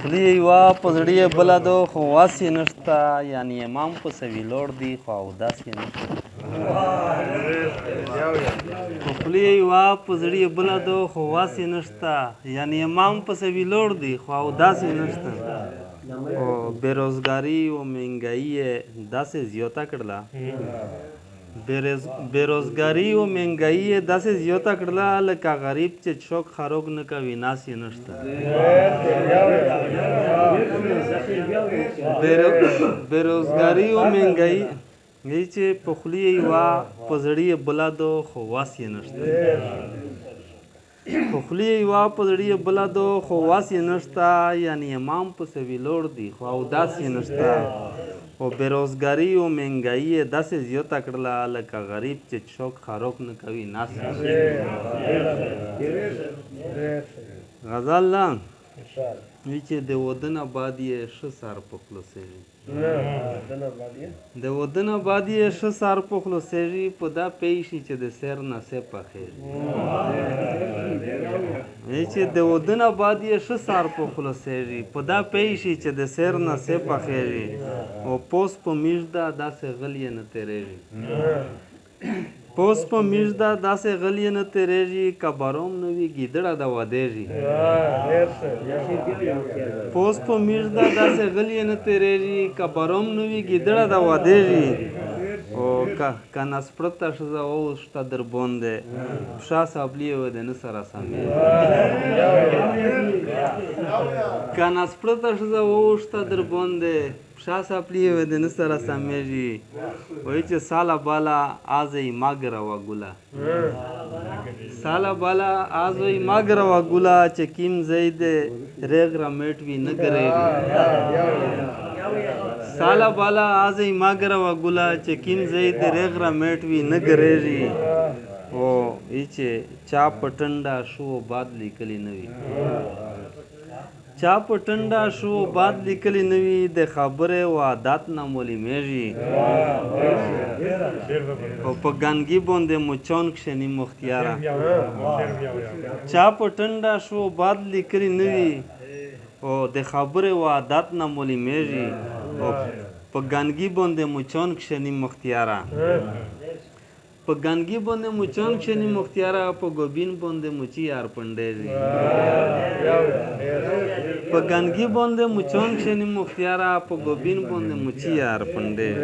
خولې یوه په زړه یې بله ده خو واس یې نشته، یعنې امام پسې ویلوړ دی خو اودس یې نشته. خولې یوه په زړه یې بله ده خو واس یې نشته، یعنې امام پسې ویلوړ دی خو اودس یې نشته. خو بېروزګاري و مهنګایي یې داسې زیاته کړله بېروزګاري و مهنګایي یې داسې زیاته کړله لکه غریب چې چوک خروک نه کوي ناس یې نشته. بېروزګاري و مهنګایي چې په خولې یې یوه په زړه یې بله ده خو واس یې نشته. په خولې یې یوه په زړه یې بله ده خو واس یې نشته، یعنې امام پسې ویلوړ دی خو اودس یې نشته. خو بېروزګاري و مهنګایي یې داسې زیاته کړله لکه غریب چې چوک خروک نه کوي ناس یې نشته. غزل ده وی چې د ودنه باد یې ښه سر په خوله سېږي، د ودنه باد یې ښه سر په خوله سېږي، په دا پوه شي چې د سیر نه څه پخېږي. چې د ودنه باد یې ښه سر په خوله سېږي، په دا پوه شي چې د سیر نه څه پخېږي. او پوس په میژ ده داسې غل یې نه تېرېږي، پوس په میژ ده داسې غل یې نه تېرېږي، که بروم نه وي ګیدړه ده ودېږي. پوس په میژ ده داسې غل یې نه تېرېږي، که بروم نه وي ګیدړه ده ودېږي. او که نسپړته ښځه واوښته در باندې پښه سابلي یې د نه سره سمېږي. که نسپړته ښځه واوښته در باندې پښه سابلي یې د نه سره سمېږي. وایي چې ساله باله آزی ماګره ګوله، ساله باله آزی ماګره ګوله، چې کیم ځای دی ریغ رمیټ وي نه ګرېږي. ساله باله آزی ماګره ګوله، چې کیم ځای دی ریغ رمیټ وي نه ګرېږي. او ای چې چا په ټنډه شو باد لیکلی نه وي، چا په ټنډه شو باد لیکلی نه وي، د خبرې و عادت نه معلومېږي. او په ګنګي باندې مچان کښېني مختیاره، چا په ټنډه شو باد لیکلی نه وي، او د خبرې و عادت نه معلومېږي. او په ګنګي باندې مچان کښېني مختیاره، په ګنګي باندې مچان کښېني مختیاره، په ګوبین باندې مچي یار پنډېږي. په ګنګي باندې مچان کښېني مختیاره، په ګوبین باندې مچي یار پنډېږي.